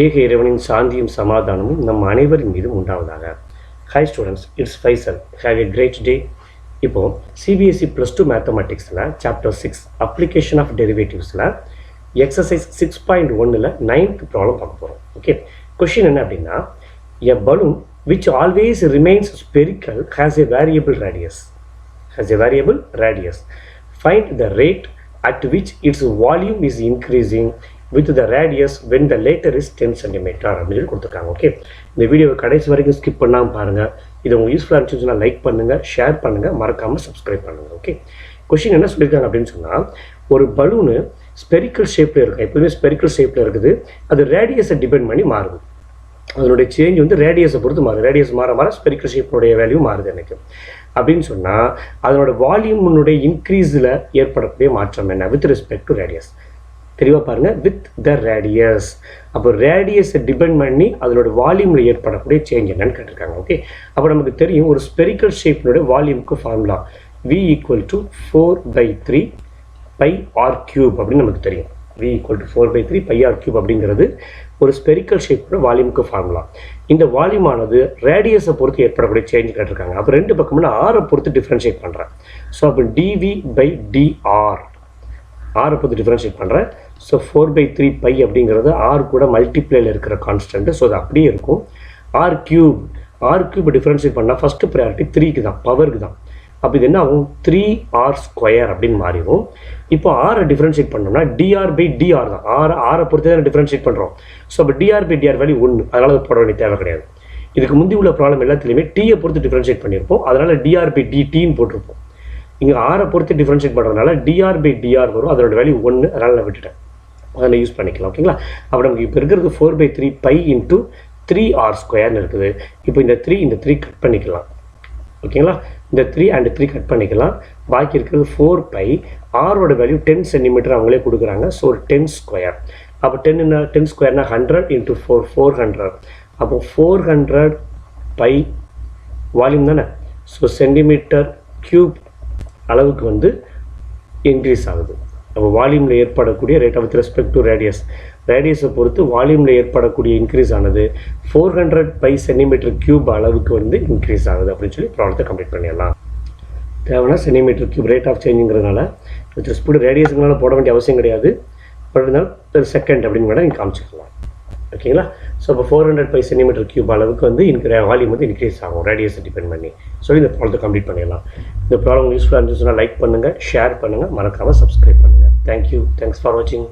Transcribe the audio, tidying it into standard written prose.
ஏக இறைவனின் சாந்தியும் சமாதானமும் நம் அனைவரின் மீதும் உண்டாவதாக. Hi students, it's Faisal. Have a great day. இப்போது சிபிஎஸ்சி +2 மேத்தமெட்டிக்ஸில் சாப்டர் 6 அப்ளிகேஷன் ஆஃப் டெரிவேட்டிவ்ஸில் எக்ஸசைஸ் 6.1ல் 9th ப்ராப்ளம் பார்க்க போகிறோம். ஓகே, கொஷின் என்ன அப்படின்னா, a balloon which always remains spherical has a variable radius. Find the rate at which its volume is increasing with the radius when the latter is 10 cm அப்படின்னு கொடுத்துருக்காங்க. Okay, இந்த வீடியோவை கடைசி வரைக்கும் ஸ்கிப் பண்ணாமல் பாருங்கள். இது உங்களுக்கு யூஸ்ஃபுல்லாக இருந்துச்சுன்னா லைக் பண்ணுங்கள், ஷேர் பண்ணுங்கள், மறக்காமல் சப்ஸ்கிரைப் பண்ணுங்கள். ஓகே, கொஷின் என்ன சொல்லியிருக்காங்க அப்படின்னு சொன்னால், ஒரு பலூனு ஸ்பெரிக்கல் ஷேப்பில் இருக்குது. எப்போதுமே ஸ்பெரிக்கல் ஷேப்பில் இருக்குது. அது ரேடியஸை டிபெண்ட் பண்ணி மாறுது. அதனுடைய சேஞ்ச் வந்து ரேடியஸை பொறுத்து மாறுது. ரேடியஸ் மாற மாற ஸ்பெரிக்கல் ஷேப்பினுடைய வேல்யூ மாறுது எனக்கு அப்படின்னு சொன்னால், அதனோட வால்யூமுடைய இன்க்ரீஸில் ஏற்படக்கூடிய மாற்றம் என்ன வித் ரெஸ்பெக்ட் டு ரேடியஸ். தெளிவாக பாருங்கள், வித் த ரேடியஸ். அப்போ ரேடியஸை டிபெண்ட் பண்ணி அதனோட வால்யூமில் ஏற்படக்கூடிய சேஞ்ச் என்னன்னு கேட்டிருக்காங்க. ஓகே, அப்போ நமக்கு தெரியும் ஒரு ஸ்பெரிக்கல் ஷேப்பினுடைய வால்யூமுக்கு ஃபார்முலா V = 4/3 πr³ அப்படின்னு நமக்கு தெரியும். V = 4/3 πr³ அப்படிங்கிறது ஒரு ஸ்பெரிக்கல் ஷேப்போட வால்யூமுக்கு ஃபார்முலா. இந்த வால்யூமானது ரேடியஸை பொறுத்து ஏற்படக்கூடிய சேஞ்ச் கேட்டிருக்காங்க. அப்போ ரெண்டு பக்கமும் ஆரை பொறுத்து டிஃப்ரென்ஷியேட் பண்ணுறேன். ஸோ அப்போ dV/dr ஆரை பொறுத்து டிஃப்ரென்ஷியேட் பண்ணுறேன். ஸோ 4/3 π அப்படிங்கிறது ஆர் கூட மல்டிப்ளேயில் இருக்கிற கான்ஸ்டன்ட்டு. ஸோ அது அப்படியே இருக்கும். r³ டிஃப்ரென்ஷியேட் பண்ணால் ஃபஸ்ட்டு ப்ரையாரிட்டி 3க்கு தான், பவருக்கு தான். அப்போ இது என்ன ஆகும், 3r² அப்படின்னு மாறிடும். இப்போ ஆரை டிஃப்ரென்ஷியேட் பண்ணோம்னா dr/dr தான். ஆரை பொறுத்து தான் டிஃப்ரென்ஷியேட் பண்ணுறோம். ஸோ அப்போ dr/dr வேல்யூ 1, அதனால் அது போட வேண்டிய தேவை கிடையாது. இதுக்கு முந்தி உள்ள ப்ராப்ளம் எல்லாத்துலேயுமே டீயை பொறுத்து டிஃப்ரென்ஷியேட் பண்ணியிருப்போம். அதனால் dr/dtன்னு போட்டிருப்போம். இங்கே ஆரை பொறுத்து டிஃப்ரென்ஷியேட் பண்ணுறதுனால dr/dr வரும். அதோட வேல்யூ 1, அதனால் நான் விட்டுட்டேன். அதில் யூஸ் பண்ணிக்கலாம். ஓகேங்களா, அப்போ நமக்கு இப்போ இருக்கிறது 4/3 π × 3r² இருக்குது. இப்போ இந்த 3 கட் பண்ணிக்கலாம். ஓகேங்களா, இந்த 3 and 3 கட் பண்ணிக்கலாம். பாக்கி இருக்கிறது 4π. ஆரோட வேல்யூ 10 cm அவங்களே கொடுக்குறாங்க. ஸோ 10². அப்போ 10² 100 × 4 400. அப்போ 400 π வால்யூம் தானே. ஸோ cm³ அளவுக்கு வந்து இன்க்ரீஸ் ஆகுது. அப்போ வால்யூமில் ஏற்படக்கூடிய ரேட் வித் ரெஸ்பெக்ட் டு ரேடியஸை பொறுத்து வால்யூமில் ஏற்படக்கூடிய இன்க்ரீஸ் ஆனது 400 π cm³ அளவுக்கு வந்து இன்க்ரீஸ் ஆகுது அப்படின்னு சொல்லி ப்ராப்ளத்தை கம்ப்ளீட் பண்ணிடலாம். தேவைன்னா cm³ ரேட் ஆஃப் சேஞ்சுங்கிறதுனால வித் ரெஸ்பெக்ட் ரேடியஸுங்களால போட வேண்டிய அவசியம் கிடையாது. பட் இருந்தாலும் செகண்ட் அப்படின்னு கூட நீங்கள் காமிச்சிக்கலாம். ஓகேங்களா, ஸோ அப்போ 400 π cm³ அளவுக்கு வந்து வால்யூம் வந்து இன்க்ரீஸ் ஆகும் ரேடியஸை டிபெண்ட் பண்ணி. ஸோ இந்த ப்ராப்ளத்தை கம்ப்ளீட் பண்ணிடலாம். இந்த ப்ராப்ளம் யூஸ்ஃபுல்லாக இருந்துச்சுன்னா லைக் பண்ணுங்கள், ஷேர் பண்ணுங்கள், மறக்காமல் சப்ஸ்கிரைப் பண்ணுங்கள். தேங்க்யூ. தேங்க்ஸ் ஃபார் வாட்சிங்.